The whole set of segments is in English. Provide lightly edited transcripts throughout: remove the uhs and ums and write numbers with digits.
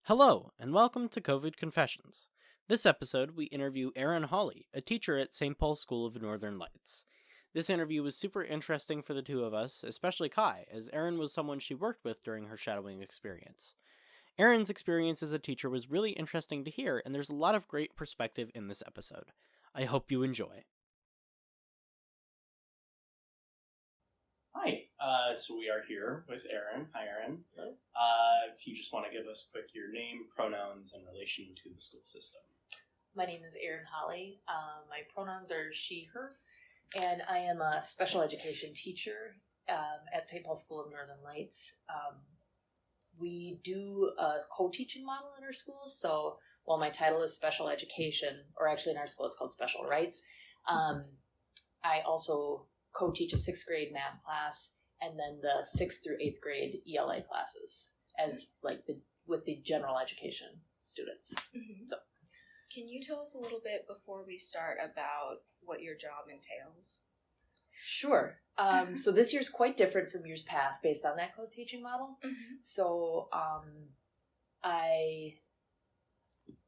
Hello, and welcome to COVID Confessions. This episode, we interview Erin Holly, a teacher at St. Paul's School of Northern Lights. This interview was super interesting for the two of us, especially Kai, as Erin was someone she worked with during her shadowing experience. Erin's experience as a teacher was really interesting to hear, and there's a lot of great perspective in this episode. I hope you enjoy. Hi, so we are here with Erin. Hi, Erin. Hello. If you just want to give us quick your name, pronouns, and relation to the school system. My name is Erin Holly. My pronouns are she, her, and I am a special education teacher at St. Paul's School of Northern Lights. We do a co-teaching model in our school, so while my title is special education, or actually in our school it's called special rights, I also co-teach a 6th grade math class and then the 6th through 8th grade ELA classes as with the general education students. Mm-hmm. So, can you tell us a little bit before we start about what your job entails? sure. So this year's quite different from years past based on that co-teaching model. Mm-hmm. So I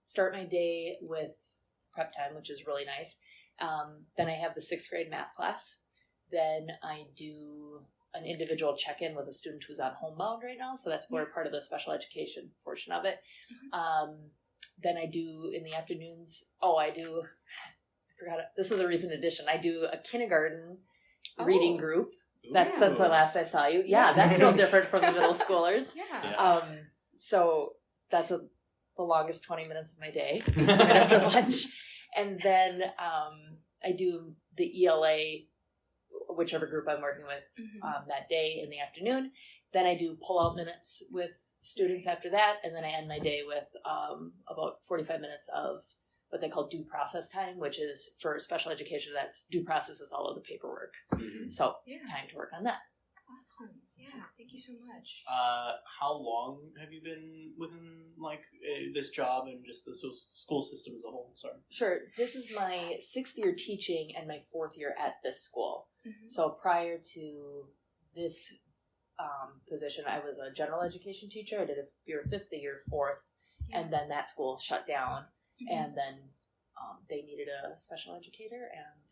start my day with prep time, which is really nice. Then I have the 6th grade math class. Then I do an individual check-in with a student who's on homebound right now. So that's more part of the special education portion of it. Mm-hmm. Then I do in the afternoons. I forgot it. This is a recent addition. I do a kindergarten reading group. That's since the last I saw you. Yeah, that's real different from the middle schoolers. Yeah. So that's the longest 20 minutes of my day right after lunch. And then I do the ELA, whichever group I'm working with that day in the afternoon. Then I do pull-out minutes with students after that, and then I end my day with about 45 minutes of what they call due process time, which is for special education, that's due process is all of the paperwork. Mm-hmm. So time to work on that. Awesome. Yeah, thank you so much. How long have you been within this job and just the school system as a whole? Sorry. Sure. This is my 6th year teaching and my 4th year at this school. Mm-hmm. So prior to this position, I was a general education teacher. I did a year 5th, a year 4th, and then that school shut down. Mm-hmm. And then they needed a special educator, and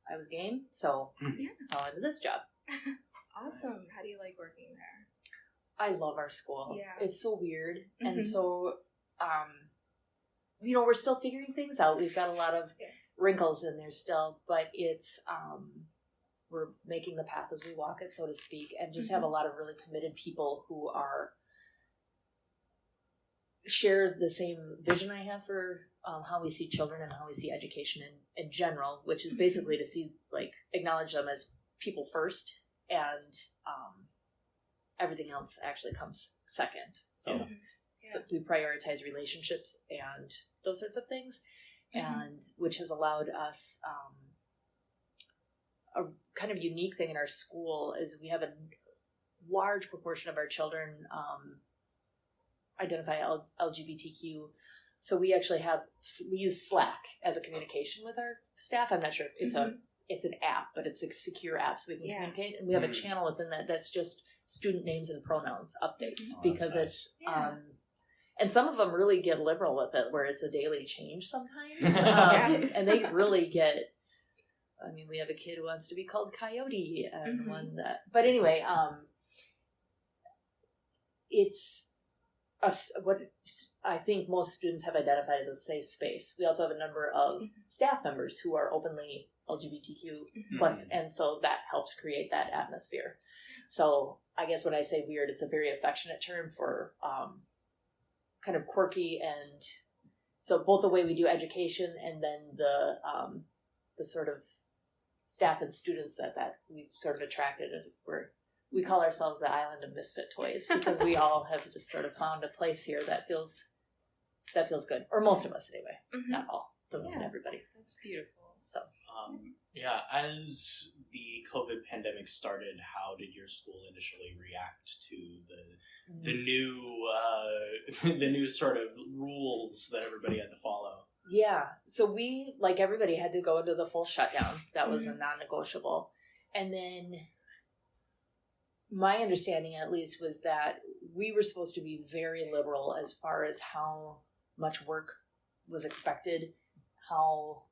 I was game, so fell into this job. Awesome. Nice. How do you like working there? I love our school. Yeah. It's so weird, Mm-hmm. and so we're still figuring things out. We've got a lot of wrinkles in there still, but it's we're making the path as we walk it, so to speak, and just have a lot of really committed people who are share the same vision I have for how we see children and how we see education in general, which is basically to see, acknowledge them as people first, and everything else actually comes second. So, so we prioritize relationships and those sorts of things, and which has allowed us a kind of unique thing in our school is we have a large proportion of our children identify LGBTQ. So we actually we use Slack as a communication with our staff. I'm not sure if it's it's an app, but it's a secure app so we can communicate. And we have a channel within that's just student names and pronouns updates because it's, and some of them really get liberal with it where it's a daily change sometimes. And they really get, we have a kid who wants to be called Coyote and one that, but anyway, it's what I think most students have identified as a safe space. We also have a number of staff members who are openly LGBTQ plus, and so that helps create that atmosphere. So I guess when I say weird, it's a very affectionate term for kind of quirky, and so both the way we do education and then the sort of staff and students that we've sort of attracted as we call ourselves the island of misfit toys because we all have just sort of found a place here that feels good, or most of us anyway. Not all, doesn't fit everybody. That's beautiful. So, as the COVID pandemic started, how did your school initially react to the new sort of rules that everybody had to follow? Yeah, so we, like everybody, had to go into the full shutdown. That was a non-negotiable, and then my understanding, at least, was that we were supposed to be very liberal as far as how much work was expected, how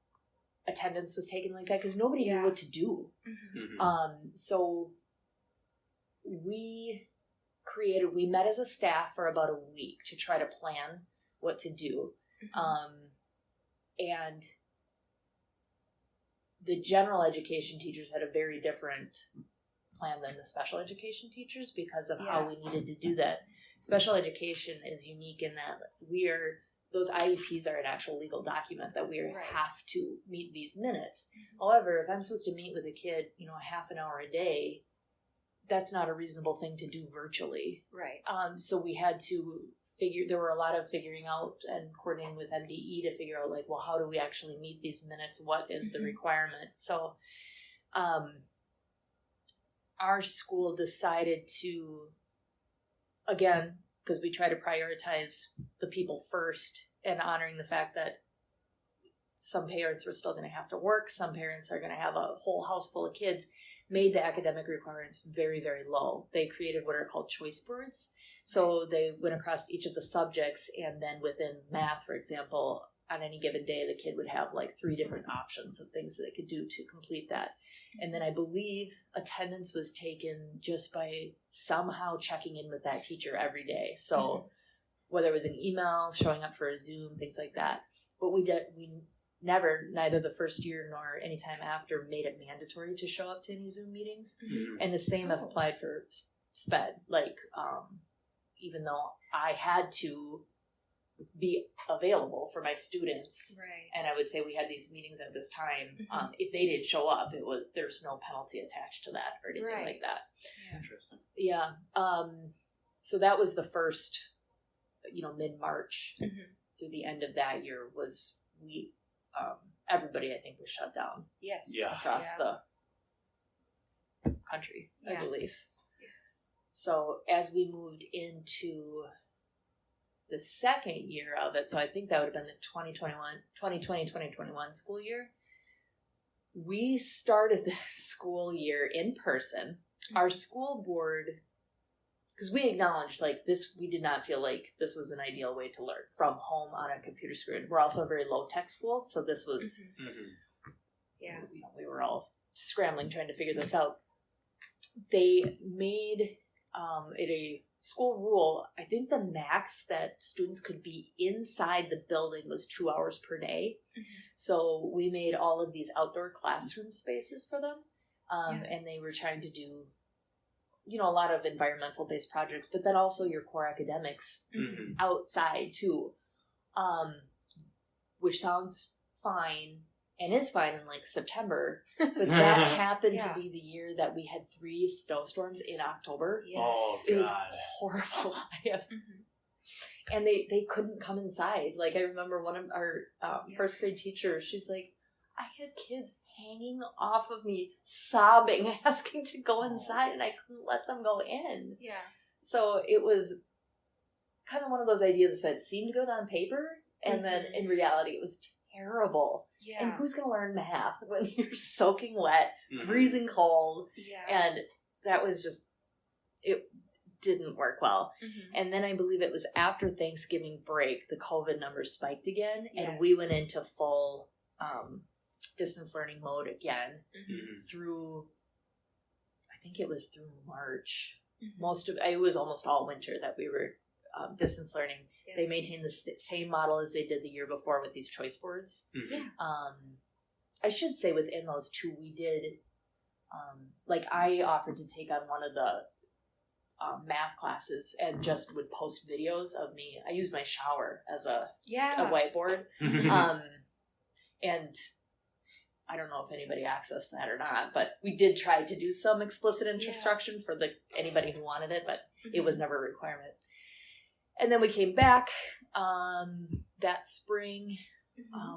attendance was taken like that, because nobody knew what to do. So we met as a staff for about a week to try to plan what to do. And the general education teachers had a very different plan than the special education teachers because of how we needed to do that. Special education is unique in that those IEPs are an actual legal document that we have to meet these minutes. However, if I'm supposed to meet with a kid, a half an hour a day, that's not a reasonable thing to do virtually. Right. So we had to there were a lot of figuring out and coordinating with MDE to figure out, like, well, how do we actually meet these minutes? What is the requirement? So our school decided to, again, because we try to prioritize the people first and honoring the fact that some parents were still going to have to work, some parents are going to have a whole house full of kids, made the academic requirements very, very low. They created what are called choice boards. So they went across each of the subjects, and then within math, for example, on any given day, the kid would have like 3 different options of things that they could do to complete that. And then I believe attendance was taken just by somehow checking in with that teacher every day. So whether it was an email, showing up for a Zoom, things like that. But we neither the first year nor any time after, made it mandatory to show up to any Zoom meetings. And the same applied for SPED. Like, even though I had to be available for my students, and I would say we had these meetings at this time, if they didn't show up, there's no penalty attached to that or anything like that. Interesting. Yeah. So that was the first, mid-March through the end of that year was everybody, I think, was shut down. Yes. Yeah. Across the country, I believe. Yes. So as we moved into the second year of it, so I think that would have been the 2020-2021 school year, we started the school year in person. Our school board, because we acknowledged, like, this, we did not feel like this was an ideal way to learn from home on a computer screen. We're also a very low-tech school, so this was, we were all scrambling trying to figure this out. They made it a school rule. I think the max that students could be inside the building was 2 hours per day. So we made all of these outdoor classroom spaces for them. And they were trying to do, a lot of environmental based projects, but then also your core academics outside too, which sounds fine and is fine in like September, but that happened to be the year that we had 3 snowstorms in October. Oh, it God. was horrible. And they couldn't come inside. Like, I remember one of our first grade teachers, she was like, I had kids hanging off of me, sobbing, asking to go inside, and I couldn't let them go in. Yeah. So it was kind of one of those ideas that seemed good on paper, and then in reality it was terrible. Yeah. And who's going to learn math when you're soaking wet, freezing cold? Yeah. And that was just, it didn't work well. And then I believe it was after Thanksgiving break, the COVID numbers spiked again, and we went into full distance learning mode again through, I think it was through March. It was almost all winter that we were distance learning. They maintained the same model as they did the year before with these choice boards. I should say within those 2 we did, I offered to take on one of the math classes and just would post videos of me. I used my shower as a whiteboard. And I don't know if anybody accessed that or not, but we did try to do some explicit instruction for anybody who wanted it, but it was never a requirement. And then we came back that spring.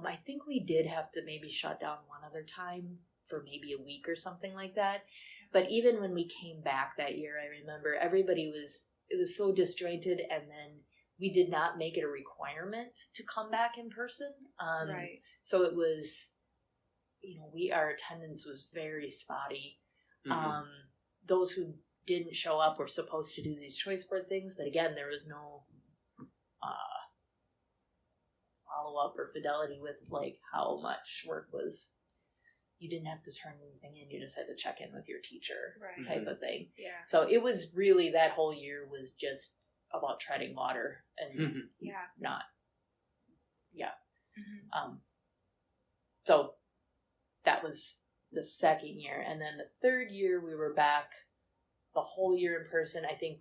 I think we did have to maybe shut down one other time for maybe a week or something like that. But even when we came back that year, I remember it was so disjointed, and then we did not make it a requirement to come back in person. So it was, our attendance was very spotty. Those who didn't show up were supposed to do these choice board things, but again, there was no follow-up or fidelity with like how much work was. You didn't have to turn anything in, you just had to check in with your teacher, Right. type of thing. Yeah. So it was really, that whole year was just about treading water and Yeah. not, Mm-hmm. so that was the second year. And then the third year we were back the whole year in person. I think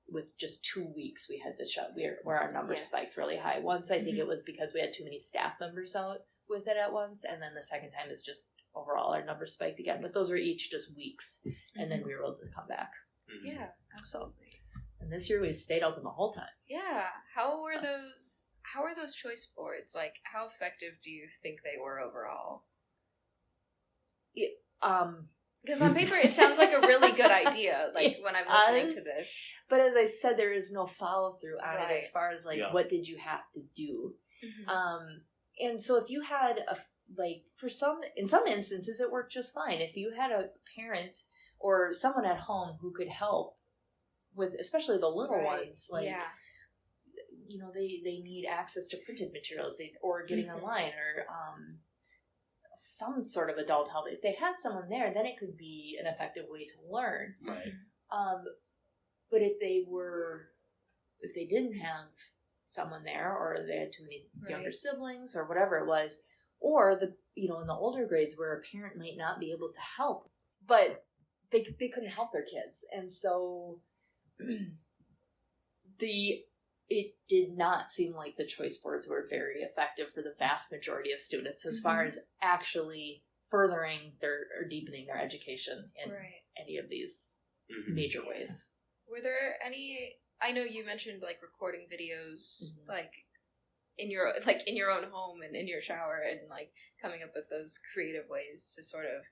with just 2 weeks we had to shut, where our numbers Yes. spiked really high. Once I think Mhm. it was because we had too many staff members out with it at once, and then the second time is just overall our numbers spiked again. But those were each just weeks, and then we were able to come back. Yeah, absolutely. And this year we've stayed open the whole time. Yeah. How were those choice boards? Like, how effective do you think they were overall? Because on paper it sounds like a really good idea, like It when I'm listening to does. this. But as I said, there is no follow through on it as Right. far as like Yeah. what did you have to do. Mhm. And so if you had in some instances it worked just fine. If you had a parent or someone at home who could help with, especially the little Right. ones, like, yeah. you know, they need access to printed materials or getting Mhm. online or some sort of adult help. If they had someone there, then it could be an effective way to learn. Right. But if they didn't have someone there, or they had too many younger Right. siblings, or whatever it was, or in the older grades where a parent might not be able to help, but they couldn't help their kids, and so it did not seem like the choice boards were very effective for the vast majority of students as far Mhm. as actually furthering or deepening their education in Right. any of these Mhm. major Yeah. ways. Were there any? I know you mentioned like recording videos, Mhm. like in your own home and in your shower, and like coming up with those creative ways to sort of,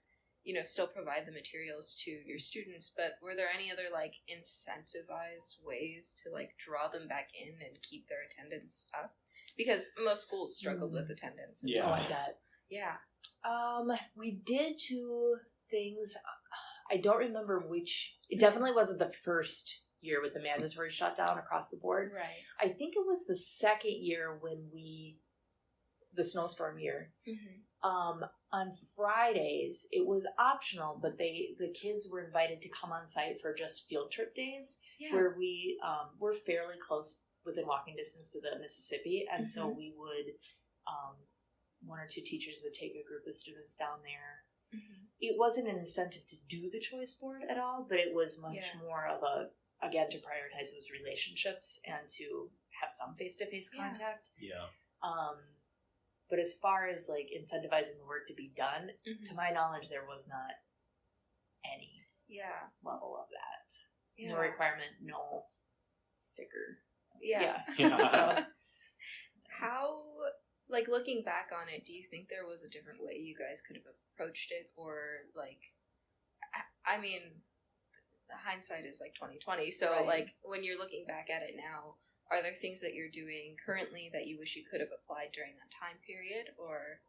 still provide the materials to your students. But were there any other like incentivized ways to like draw them back in and keep their attendance up? Because most schools struggled with attendance. And Yeah. So I bet. Yeah. We did 2 things. I don't remember which. It definitely wasn't the first year with the mandatory shutdown across the board. Right. I think it was the second year when the snowstorm year. Mm-hmm. On Fridays, it was optional, but the kids were invited to come on site for just field trip days, Yeah. where we're fairly close within walking distance to the Mississippi, and so we would 1 or 2 teachers would take a group of students down there. Mm-hmm. It wasn't an incentive to do the choice board at all, but it was much more of again, to prioritize those relationships and to have some face-to-face contact. Yeah. But as far as like incentivizing the work to be done, Mm-hmm. to my knowledge, there was not any Yeah. level of that. Yeah. No requirement, no sticker. Yeah. Yeah. So, How, like, looking back on it, do you think there was a different way you guys could have approached it? Or, like, I mean, the hindsight is, like, 2020. So, Right. like, when you're looking back at it now, are there things that you're doing currently that you wish you could have applied during that time period? Or,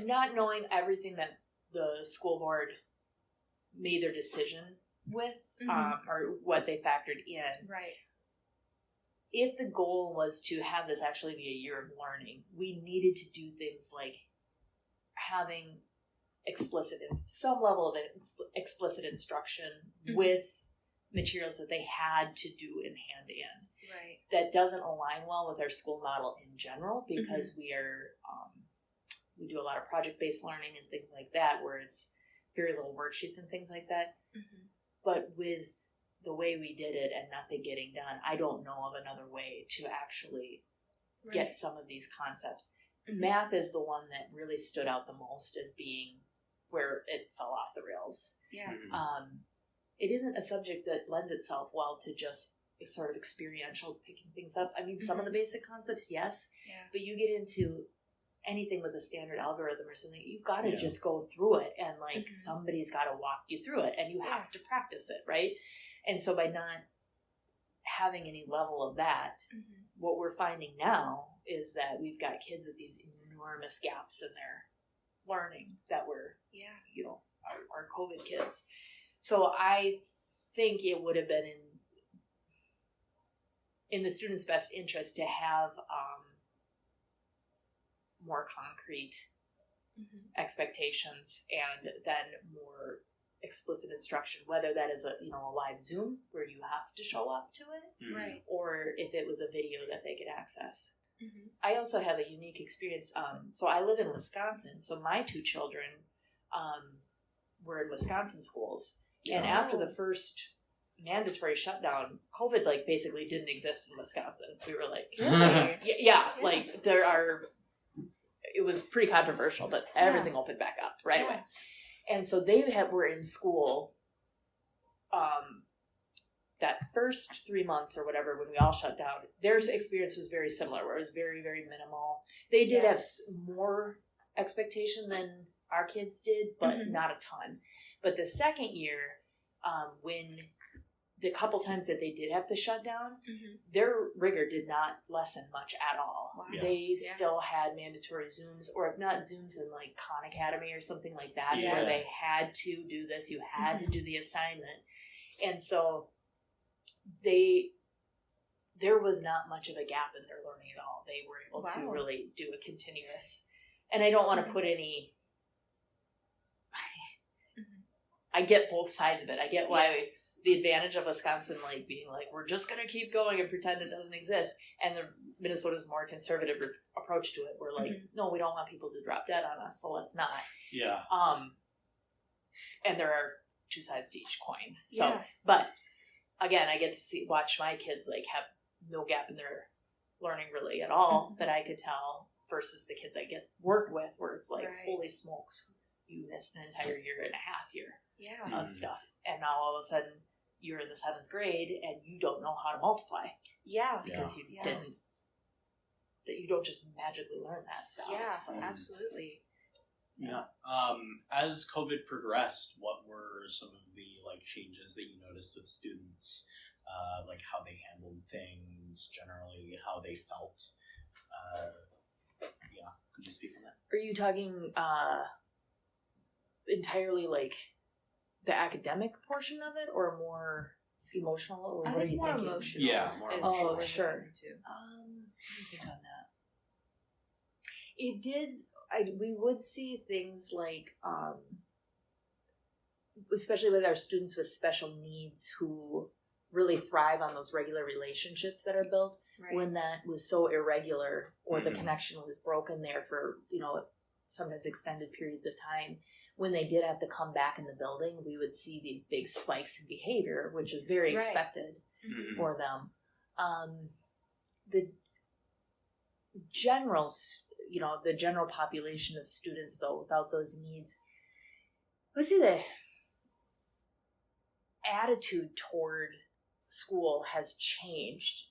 not knowing everything that the school board made their decision with, or what they factored in, right. if the goal was to have this actually be a year of learning, we needed to do things like having some level of explicit instruction with materials that they had to do in hand in. Right. That doesn't align well with our school model in general, because we do a lot of project-based learning and things like that, where it's very little worksheets and things like that. Mm-hmm. But with the way we did it and nothing getting done, I don't know of another way to actually get some of these concepts. Math is the one that really stood out the most as being where it fell off the rails. Yeah. It isn't a subject that lends itself well to just sort of experiential picking things up. I mean, some of the basic concepts, yes, Yeah. but you get into anything with a standard algorithm or something, you've got to Yeah. just go through it, and like somebody's got to walk you through it, and you have to practice it, right? And so by not having any level of that, what we're finding now is that we've got kids with these enormous gaps in their learning that were, Yeah. our COVID kids. So I think it would have been in the student's best interest to have more concrete expectations and then more explicit instruction, whether that is a live Zoom where you have to show up to it, Right. or if it was a video that they could access. I also have a unique experience. So I live in Wisconsin, so my two children were in Wisconsin schools, and after the first mandatory shutdown, COVID basically didn't exist in Wisconsin. We were like, Really? yeah, like it was pretty controversial, but everything opened back up right away. And so they were in school that first 3 months or whatever when we all shut down. Their experience was very similar, where it was very, very minimal. They did have more expectation than our kids did, but not a ton. But the second year, when the couple times that they did have to shut down, their rigor did not lessen much at all. Wow. Yeah. They still had mandatory Zooms, or if not Zooms, then like Khan Academy or something like that, where they had to do this. You had to do the assignment. And so there was not much of a gap in their learning at all. They were able to really do a continuous. And I don't want to put any... I get both sides of it. I get why the advantage of Wisconsin being we're just going to keep going and pretend it doesn't exist, and the Minnesota's more conservative approach to it. We're no, we don't want people to drop dead on us, so let's not. Yeah. And there are two sides to each coin. So, but again, I get to watch my kids have no gap in their learning really at all that I could tell, versus the kids I work with, where it's holy smokes, you missed an entire year and a half of stuff, and now all of a sudden you're in the 7th grade and you don't know how to multiply. Because you didn't. That you don't just magically learn that stuff. So. Absolutely. Yeah. As COVID progressed, what were some of the changes that you noticed with students, how they handled things, generally how they felt? Could you speak on that? Are you talking entirely the academic portion of it, or more emotional, or what are you thinking? Emotional. Yeah, more is emotional. Oh, what sure. I'm too. Let me think on that. It did. We would see things especially with our students with special needs who really thrive on those regular relationships that are built. Right. When that was so irregular, or the connection was broken there for sometimes extended periods of time. When they did have to come back in the building, we would see these big spikes in behavior, which is very expected for them. The general population of students, though, without those needs, I would say the attitude toward school has changed,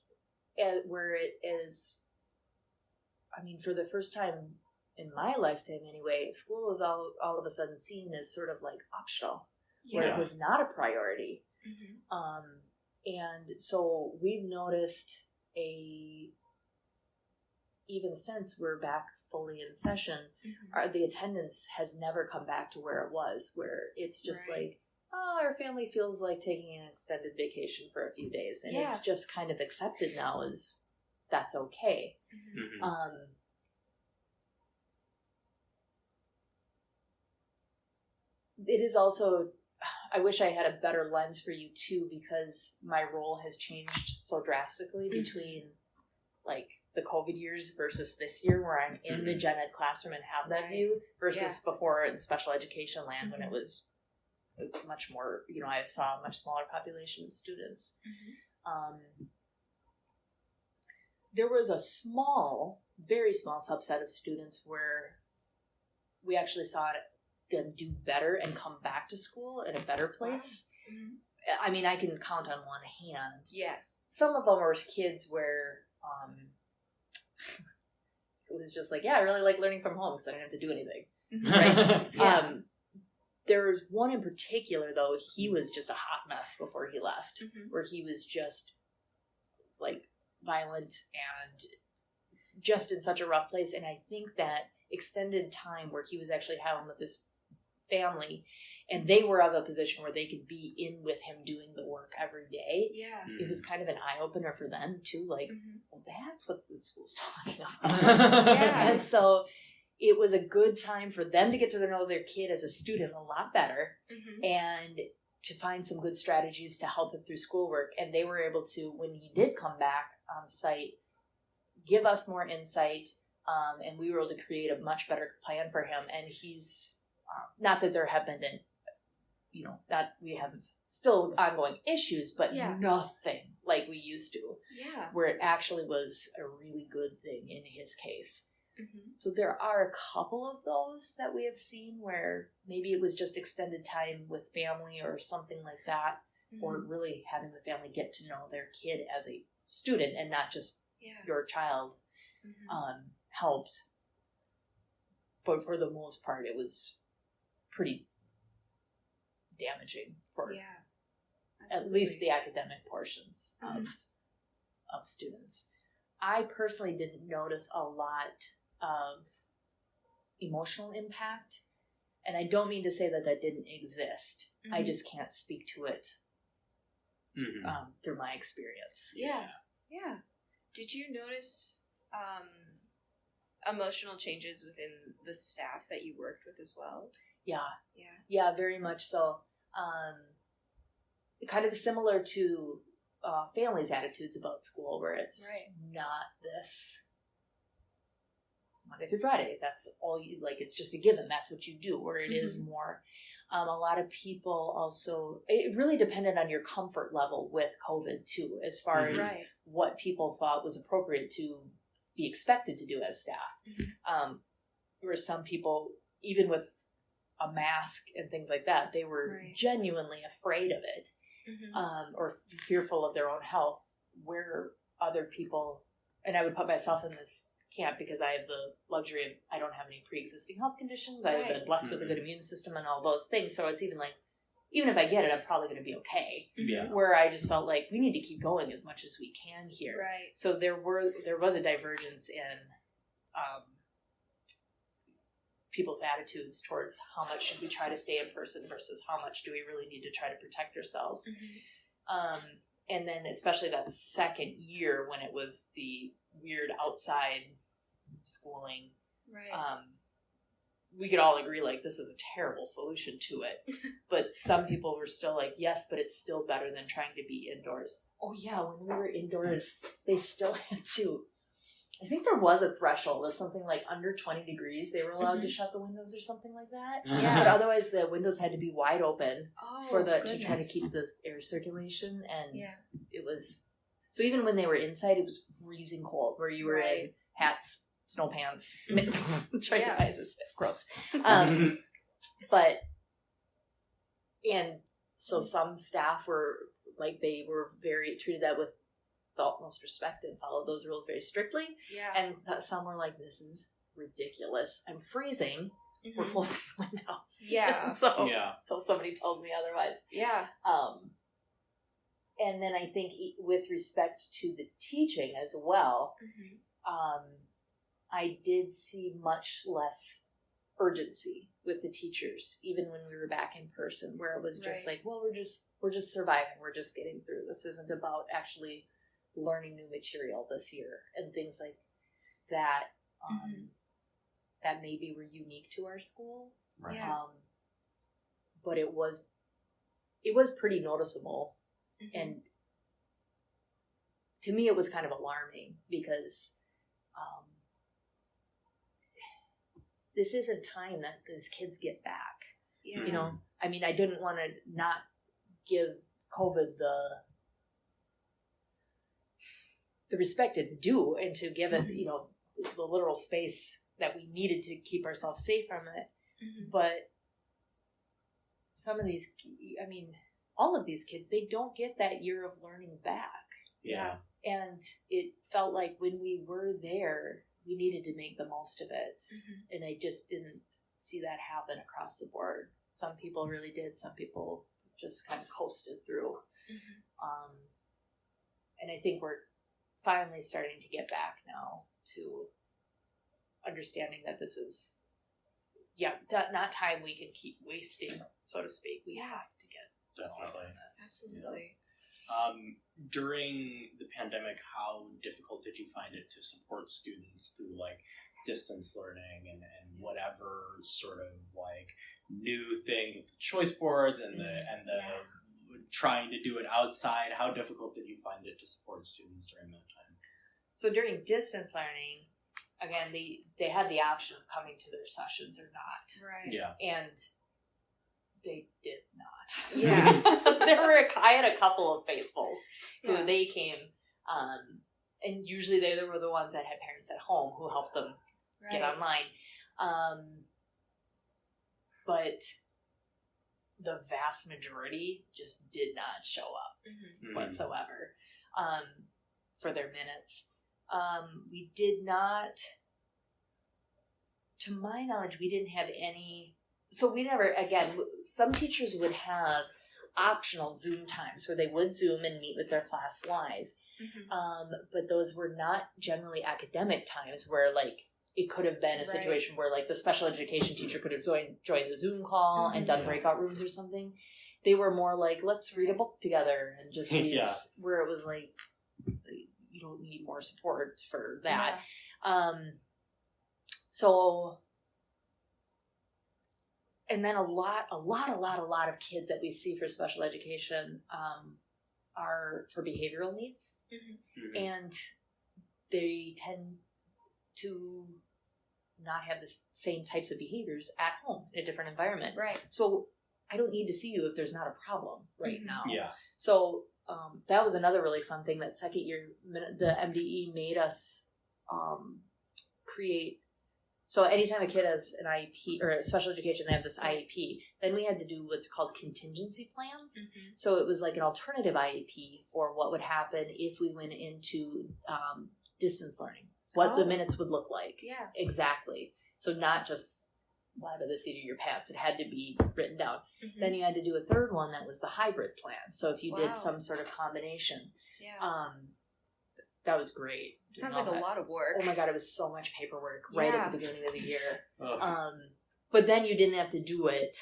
where it is, for the first time in my lifetime anyway, school was all of a sudden seen as sort of optional, where it was not a priority. And so we've noticed even since we're back fully in session, the attendance has never come back to where it was, where it's just our family feels like taking an extended vacation for a few days, and it's just kind of accepted now as that's okay. It is also, I wish I had a better lens for you too, because my role has changed so drastically between the COVID years versus this year, where I'm in the gen ed classroom and have that view, versus before in special education land when it was much more, I saw a much smaller population of students. There was a very small subset of students where we actually saw them do better and come back to school in a better place. I can count on one hand. Yes. Some of them were kids where it was just I really like learning from home because I didn't have to do anything. Right? There was one in particular, though, he was just a hot mess before he left, where he was just violent and just in such a rough place. And I think that extended time where he was actually home with his family, and they were of a position where they could be in with him doing the work every day. Yeah. It was kind of an eye-opener for them too, like, well, that's what the school's talking about. Yeah. And so it was a good time for them to get to know their kid as a student a lot better, and to find some good strategies to help him through schoolwork. And they were able to, when he did come back on site, give us more insight, and we were able to create a much better plan for him. And he's, not that there have been, that we have still ongoing issues, but nothing like we used to, where it actually was a really good thing in his case. So there are a couple of those that we have seen where maybe it was just extended time with family or something like that, or really having the family get to know their kid as a student and not just your child, helped. But for the most part, it was pretty damaging for at least the academic portions of students. I personally didn't notice a lot of emotional impact, and I don't mean to say that that didn't exist. I just can't speak to it through my experience. Yeah. Did you notice emotional changes within the staff that you worked with as well? Yeah, very much so. Kind of similar to families' attitudes about school, where it's not this Monday through Friday, that's all you, like, it's just a given, that's what you do, where it is more, a lot of people also, it really depended on your comfort level with COVID too, as far as what people thought was appropriate to be expected to do as staff. Where some people, even with a mask and things like that, they were genuinely afraid of it, or fearful of their own health, where other people, and I would put myself in this camp because I have the luxury of, I don't have any pre-existing health conditions, I've been blessed with a good immune system and all those things, so it's even like, even if I get it, I'm probably going to be okay. Where I just felt like we need to keep going as much as we can here. So there was a divergence in people's attitudes towards how much should we try to stay in person versus how much do we really need to try to protect ourselves. And then especially that second year when it was the weird outside schooling, we could all agree, like, this is a terrible solution to it. But some people were still like, yes, but it's still better than trying to be indoors. Oh yeah, when we were indoors, they still had to, I think there was a threshold of something like under 20 degrees, they were allowed to shut the windows or something like that. But otherwise the windows had to be wide open to try to keep the air circulation. And it was, so even when they were inside, it was freezing cold, where you were in hats, snow pants, mittens, trying to buy us gross. But, and so some staff were like, they were treated that with the utmost respect and followed those rules very strictly. And some were like, this is ridiculous. I'm freezing. We're closing the windows. Until somebody tells me otherwise. And then I think with respect to the teaching as well, I did see much less urgency with the teachers, even when we were back in person, where it was just like, well, we're just surviving. We're just getting through. This isn't about actually learning new material this year and things like that, that maybe were unique to our school. But it was pretty noticeable. And to me, it was kind of alarming because this isn't time that these kids get back. You know, I mean, I didn't want to not give COVID the respect it's due, and to give it, you know, the literal space that we needed to keep ourselves safe from it. But some of these, I mean, all of these kids, they don't get that year of learning back. And it felt like when we were there, we needed to make the most of it. And I just didn't see that happen across the board. Some people really did. Some people just kind of coasted through. And I think we're finally starting to get back now to understanding that this is, not time we can keep wasting, so to speak. We have to get Definitely. on this. Absolutely. During the pandemic, how difficult did you find it to support students through like distance learning and whatever sort of like new thing with the choice boards and the trying to do it outside? How difficult did you find it to support students during that time? So during distance learning, again, they had the option of coming to their sessions or not. Right. Yeah. And they did not. Yeah. I had a couple of faithfuls who Yeah. they came, and usually they were the ones that had parents at home who helped them get online. But the vast majority just did not show up whatsoever for their minutes. We did not, to my knowledge, we didn't have any. So we never, again, some teachers would have optional Zoom times where they would Zoom and meet with their class live. But those were not generally academic times where like it could have been a situation where like the special education teacher could have joined the Zoom call and done breakout rooms or something. They were more like, let's read a book together and just these, where it was like, you don't need more support for that. So, and then a lot of kids that we see for special education are for behavioral needs, and they tend to not have the same types of behaviors at home in a different environment. Right. So I don't need to see you if there's not a problem right now. Yeah. So that was another really fun thing that second year, the MDE made us create. So anytime a kid has an IEP or a special education, they have this IEP, then we had to do what's called contingency plans. So it was like an alternative IEP for what would happen if we went into distance learning, what the minutes would look like. Yeah. Exactly. So not just fly by the seat of your pants. It had to be written down. Then you had to do a third one that was the hybrid plan. So if you did some sort of combination, that was great. Sounds like a lot of work. Oh my God, it was so much paperwork right at the beginning of the year. But then you didn't have to do it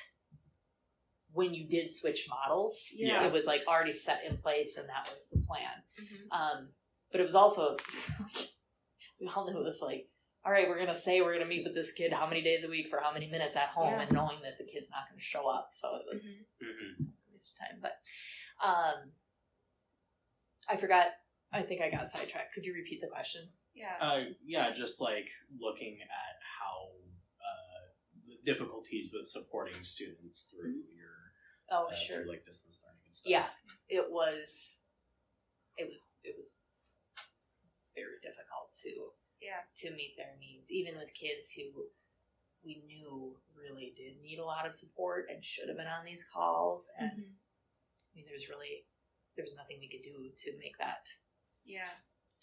when you did switch models. Yeah. It was like already set in place and that was the plan. But it was also, we all knew it was like, all right, we're going to meet with this kid how many days a week for how many minutes at home and knowing that the kid's not going to show up. So it was a waste of time. But I forgot. I think I got sidetracked. Could you repeat the question? Yeah, just like looking at how the difficulties with supporting students through your through like distance learning and stuff. Yeah, it was very difficult to meet their needs, even with kids who we knew really did need a lot of support and should have been on these calls. And I mean, there was nothing we could do to make that.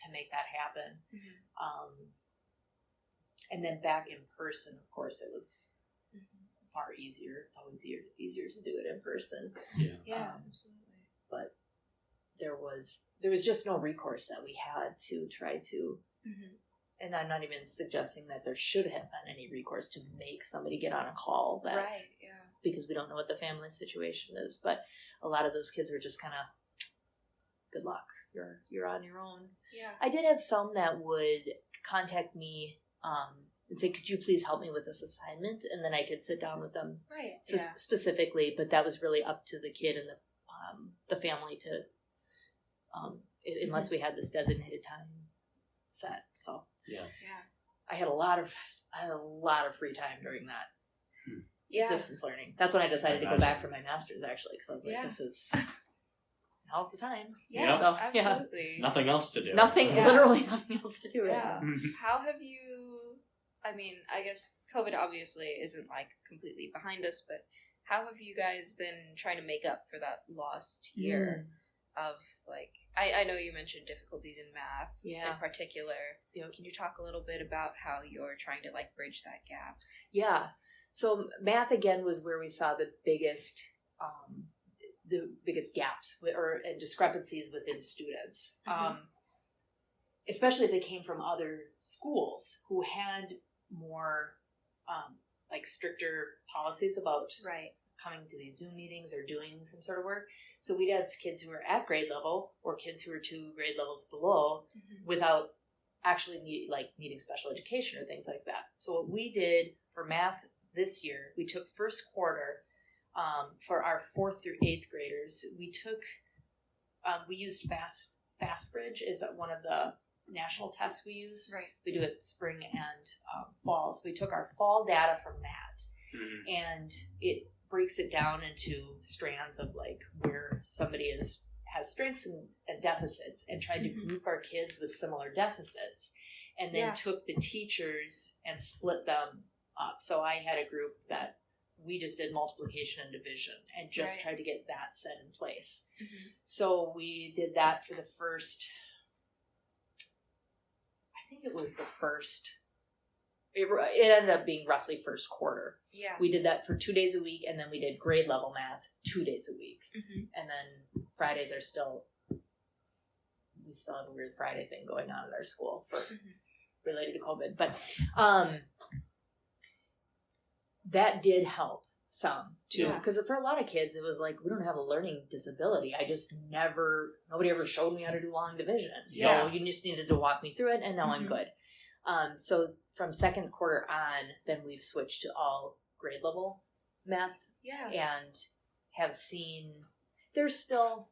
To make that happen. And then back in person, of course, it was far easier. It's always easier to do it in person. Absolutely. But there was just no recourse that we had to try to, and I'm not even suggesting that there should have been any recourse to make somebody get on a call because we don't know what the family situation is. But a lot of those kids were just kind of, good luck. You're on your own. I did have some that would contact me and say, could you please help me with this assignment? And then I could sit down with them specifically, but that was really up to the kid and the family to, unless we had this designated time set. So I had a lot of free time during that distance learning. That's when I decided to go back for my master's, actually, because I was like, now's the time. So, absolutely. Nothing else to do. Literally nothing else to do right now. How have you, I mean, I guess COVID obviously isn't like completely behind us, but how have you guys been trying to make up for that lost year of like, I know you mentioned difficulties in math in particular. Can you talk a little bit about how you're trying to like bridge that gap? Yeah. So math again was where we saw the biggest gaps and discrepancies within students, especially if they came from other schools who had more like stricter policies about Right. coming to these Zoom meetings or doing some sort of work. So we'd have kids who were at grade level or kids who were 2 grade levels below without actually needing special education or things like that. So what we did for math this year, we took first quarter for our 4th through 8th graders. We used FastBridge is one of the national tests we use. Right. We do it spring and fall. So we took our fall data from that, and it breaks it down into strands of like where somebody has strengths and deficits, and tried to group our kids with similar deficits, and then took the teachers and split them up. So I had a group that we just did multiplication and division and just tried to get that set in place. So we did that for the first, I think it was the first, it ended up being roughly first quarter. Yeah. We did that for 2 days a week, and then we did grade level math 2 days a week. And then Fridays are we still have a weird Friday thing going on at our school for related to COVID. But that did help some too, because for a lot of kids it was like, we don't have a learning disability, nobody ever showed me how to do long division, so you just needed to walk me through it, and now I'm good. So from second quarter on, then we've switched to all grade level math, and have seen there's still,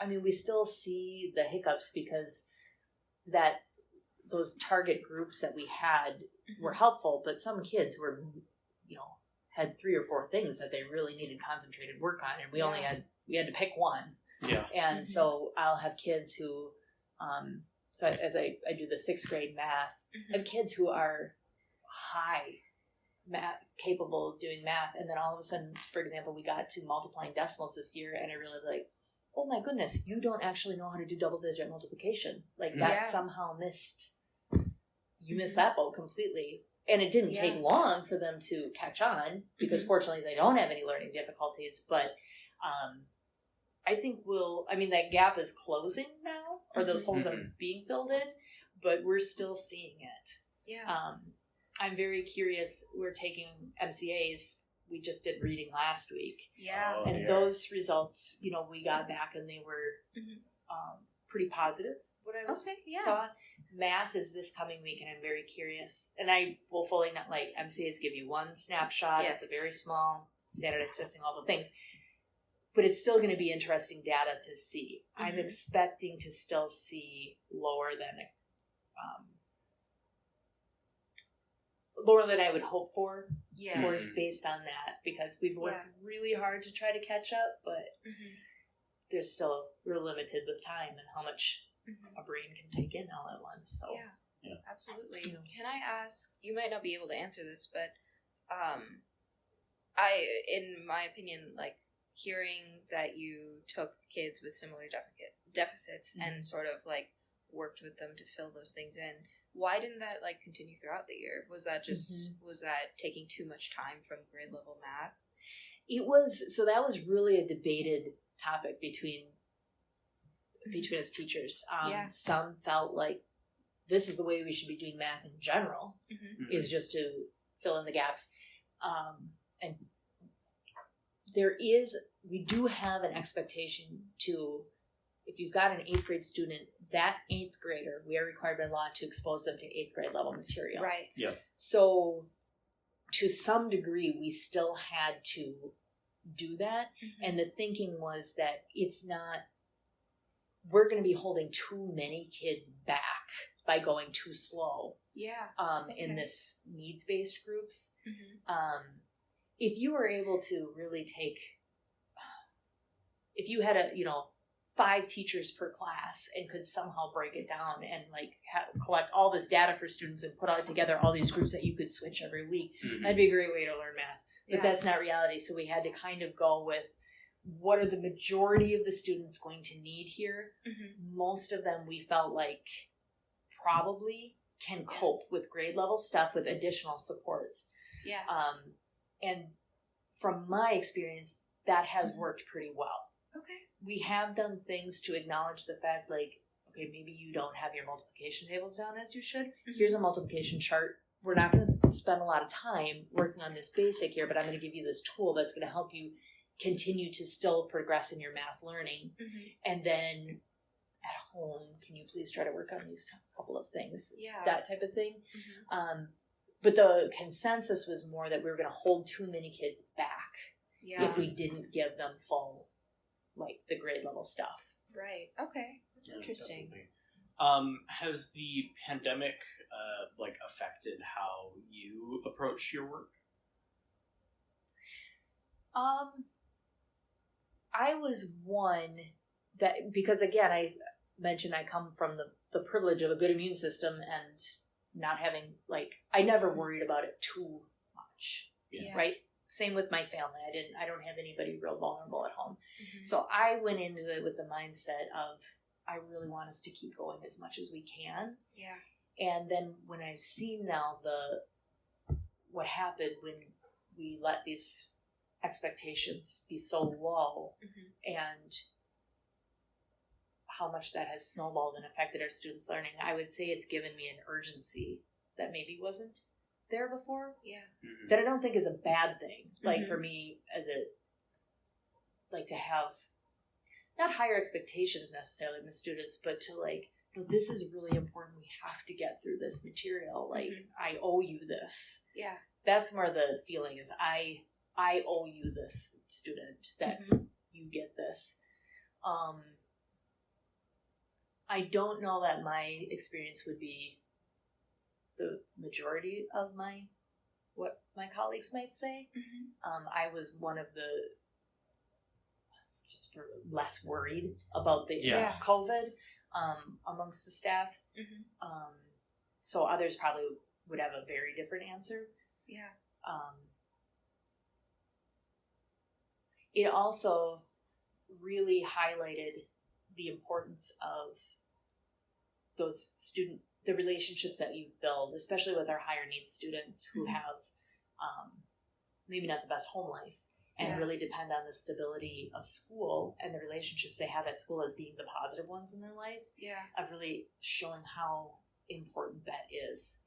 we still see the hiccups, because those target groups that we had were helpful, but some kids were, had 3 or 4 things that they really needed concentrated work on, and we had to pick one. And so I'll have kids who, so as I do the 6th grade math, I have kids who are high math, capable of doing math, and then all of a sudden, for example, we got to multiplying decimals this year, and I realized, like, oh my goodness, you don't actually know how to do double-digit multiplication. Like, that somehow missed that boat completely. And it didn't take long for them to catch on, because fortunately they don't have any learning difficulties. But I think that gap is closing now, or those holes are being filled in, but we're still seeing it. I'm very curious. We're taking MCAs. We just did reading last week. And those results, we got back, and they were pretty positive, what I saw. Math is this coming week, and I'm very curious. And I will fully not, like, MCAs give you one snapshot. It's a very small standardized testing, all the things. But it's still going to be interesting data to see. I'm expecting to still see lower than I would hope for scores based on that, because we've worked really hard to try to catch up, but we're limited with time and how much a brain can take in all at once. So absolutely. Can I ask, you might not be able to answer this, but in my opinion, like, hearing that you took kids with similar deficits and sort of like worked with them to fill those things in, why didn't that like continue throughout the year? Was that just was that taking too much time from grade level math? That was really a debated topic between us teachers. Some felt like this is the way we should be doing math in general, is just to fill in the gaps. And we do have an expectation to, if you've got an 8th grade student, that 8th grader, we are required by law to expose them to 8th grade level material. Right. Yeah. So to some degree, we still had to do that. And the thinking was that we're going to be holding too many kids back by going too slow in this needs-based groups. If you were able to really if you had 5 teachers per class and could somehow break it down and like collect all this data for students and put out together all these groups that you could switch every week, that'd be a great way to learn math. But that's not reality, so we had to kind of go with, what are the majority of the students going to need here? Most of them we felt like probably can cope with grade level stuff with additional supports. And from my experience, that has worked pretty well. Okay. We have done things to acknowledge the fact, like, okay, maybe you don't have your multiplication tables down as you should. Here's a multiplication chart. We're not going to spend a lot of time working on this basic here, but I'm going to give you this tool that's going to help you continue to still progress in your math learning. And then at home, can you please try to work on these couple of things? Yeah. That type of thing. But the consensus was more that we were going to hold too many kids back if we didn't give them full, like, the grade level stuff. Right. Okay. That's interesting. Definitely. Has the pandemic like affected how you approach your work? I was one that, because again, I mentioned I come from the privilege of a good immune system and not having, like, I never worried about it too much. Yeah. Right? Same with my family. I don't have anybody real vulnerable at home. So I went into it with the mindset of, I really want us to keep going as much as we can. Yeah. And then when I've seen now what happened when we let these expectations be so low, and how much that has snowballed and affected our students' learning, I would say it's given me an urgency that maybe wasn't there before. Yeah. That I don't think is a bad thing. Like, for me, like, to have not higher expectations necessarily from the students, but to, like, no, this is really important. We have to get through this material. Like, I owe you this. Yeah. That's more the feeling is I owe you this, student, that you get this. I don't know that my experience would be the majority of what my colleagues might say. I was one of the just less worried about the COVID amongst the staff. So others probably would have a very different answer. Yeah. It also really highlighted the importance of the relationships that you build, especially with our higher needs students who have maybe not the best home life and really depend on the stability of school and the relationships they have at school as being the positive ones in their life. Yeah. Of really showing how important that is.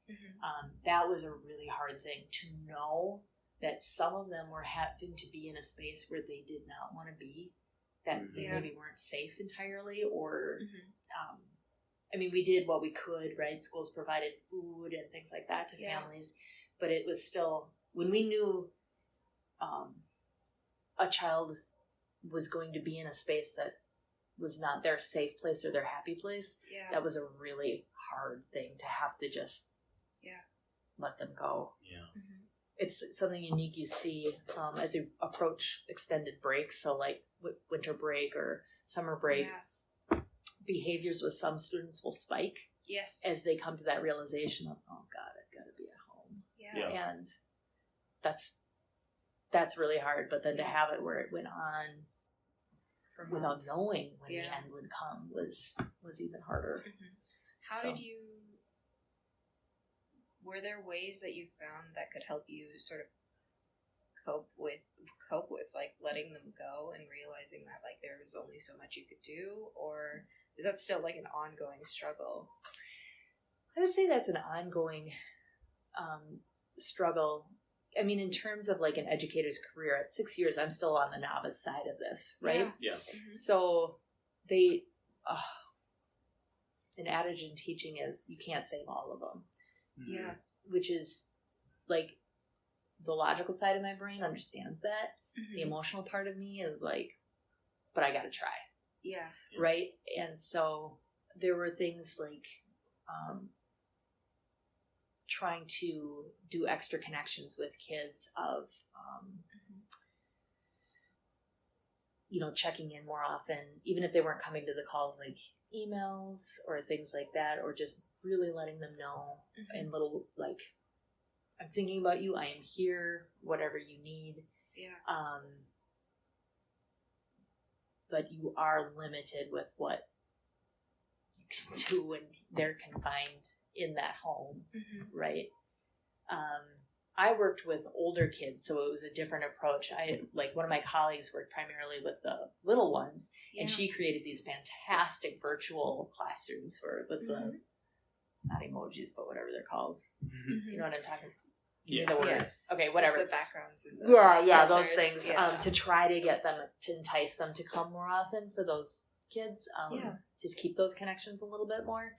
That was a really hard thing to know, that some of them were having to be in a space where they did not want to be, that they maybe weren't safe entirely, or I mean, we did what we could, right? Schools provided food and things like that to families, but it was still, when we knew a child was going to be in a space that was not their safe place or their happy place, that was a really hard thing to have to just let them go. Yeah. It's something unique you see as you approach extended breaks, so like winter break or summer break. Behaviors with some students will spike as they come to that realization of, oh God, I've got to be at home. And that's really hard. But then to have it where it went on without knowing when the end would come was even harder. How did you? Were there ways that you found that could help you sort of cope with like letting them go and realizing that like there was only so much you could do, or is that still like an ongoing struggle? I would say that's an ongoing struggle. I mean, in terms of like an educator's career, at 6 years, I'm still on the novice side of this, right? Yeah. So an adage in teaching is you can't save all of them. Yeah. Which is like the logical side of my brain understands that. The emotional part of me is like, but I got to try. Yeah. Right. And so there were things like trying to do extra connections with kids of, checking in more often, even if they weren't coming to the calls, like emails or things like that, or just really letting them know in little, like, I'm thinking about you, I am here, whatever you need. Yeah. But you are limited with what you can do when they're confined in that home, right? I worked with older kids, so it was a different approach. One of my colleagues worked primarily with the little ones, and she created these fantastic virtual classrooms with the, not emojis, but whatever they're called. You know what I'm talking about? give me the word. Yes. Okay, whatever. The backgrounds. And the Yeah, those filters, things. yeah. To try to get them, to entice them to come more often for those kids. To keep those connections a little bit more.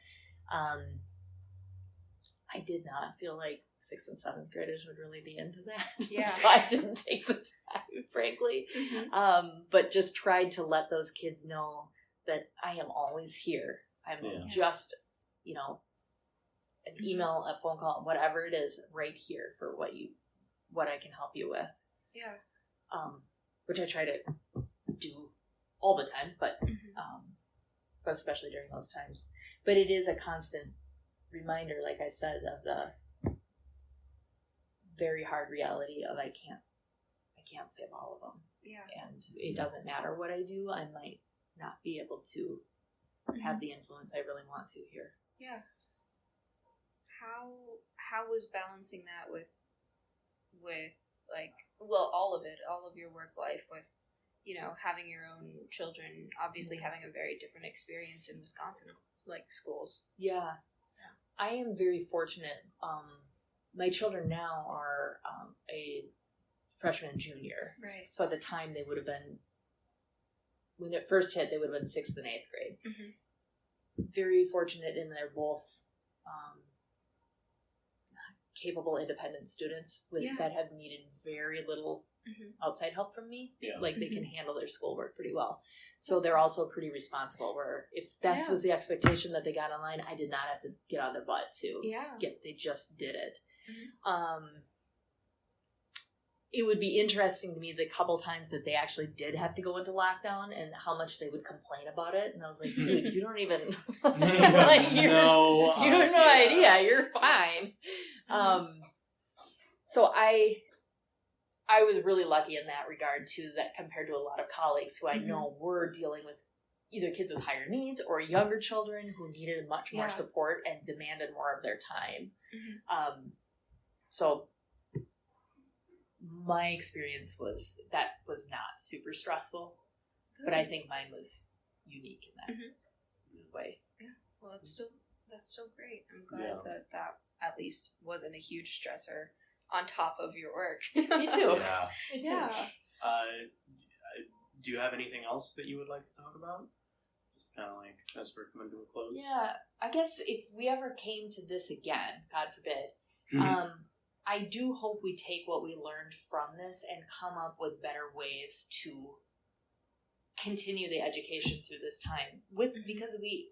I did not feel like 6th and 7th graders would really be into that. Yeah. So I didn't take the time, frankly. But just tried to let those kids know that I am always here. I'm just, an email, a phone call, whatever it is, right here for what I can help you with. Yeah. Which I try to do all the time, but especially during those times. But it is a constant reminder, like I said, of the very hard reality of I can't save all of them. Yeah. And it doesn't matter what I do, I might not be able to have the influence I really want to here. Yeah. How was balancing that with like, well, all of your work life with, having your own children, obviously having a very different experience in Wisconsin, like schools. Yeah. I am very fortunate. My children now are a freshman and junior. Right. So at the time they would have been, when it first hit, they would have been 6th and 8th grade. Mm-hmm. Very fortunate in they're both capable, independent students that have needed very little outside help from me. Yeah. Like they can handle their schoolwork pretty well. So they're also pretty responsible, where if that was the expectation that they got online, I did not have to get on their butt to they just did it. It would be interesting to me the couple times that they actually did have to go into lockdown and how much they would complain about it. And I was like, dude, you don't even like you have no idea. You're fine. So I was really lucky in that regard too, that compared to a lot of colleagues who I know were dealing with either kids with higher needs or younger children who needed much more support and demanded more of their time. So my experience was not super stressful. Good. But I think mine was unique in that way. Yeah. Well, that's still great. I'm glad that at least wasn't a huge stressor on top of your work. Me too. Yeah. Me too. Do you have anything else that you would like to talk about? Just kind of like as we're coming to a close. Yeah. I guess if we ever came to this again, God forbid, I do hope we take what we learned from this and come up with better ways to continue the education through this time. Because we,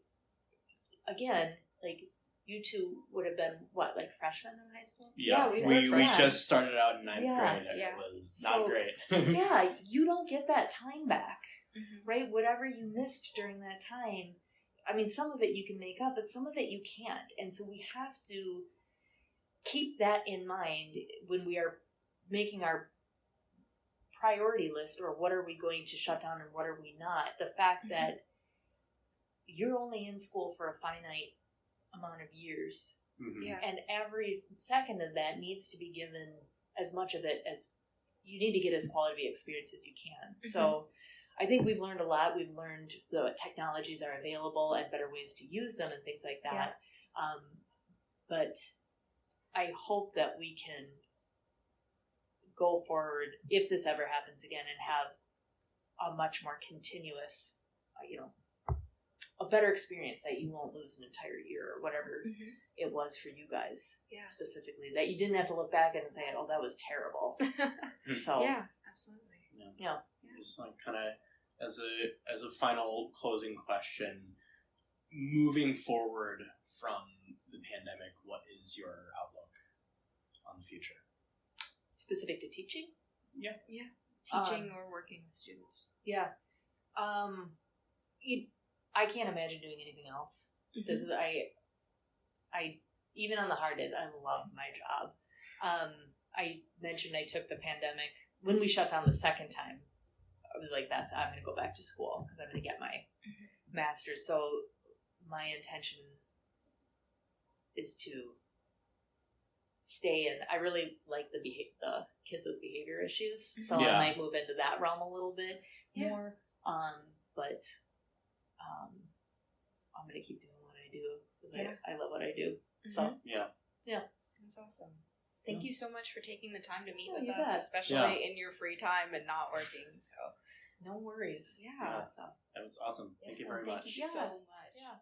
again, like you two would have been like freshmen in high school? Yeah, we just started out in 9th grade and it was not great. Yeah, you don't get that time back, right? Whatever you missed during that time, I mean, some of it you can make up, but some of it you can't. And so we have to keep that in mind when we are making our priority list, or what are we going to shut down and what are we not. The fact that you're only in school for a finite amount of years, and every second of that needs to be given as much of it as you need to get as quality experience as you can. So I think we've learned a lot. We've learned the technologies are available and better ways to use them and things like that. But I hope that we can go forward, if this ever happens again, and have a much more continuous, a better experience, that you won't lose an entire year or whatever it was for you guys specifically. That you didn't have to look back and say, "Oh, that was terrible." So yeah, absolutely. Yeah. Just like kind of as a final closing question, moving forward from the pandemic, what is your outlook on the future? Specific to teaching? Yeah. Teaching or working with students. Yeah. I can't imagine doing anything else. This is I even on the hard days, I love my job. I mentioned I took the pandemic when we shut down the second time. I was like, I'm going to go back to school because I'm going to get my master's. So my intention is to stay in. I really like the kids with behavior issues, so I might move into that realm a little bit more. But I'm going to keep doing what I do because I love what I do. So yeah, that's awesome. Thank you so much for taking the time to meet Oh, with you us, bet. especially in your free time and not working. So, No worries. yeah. So, That was awesome. Thank you very much. Thank you so much. yeah.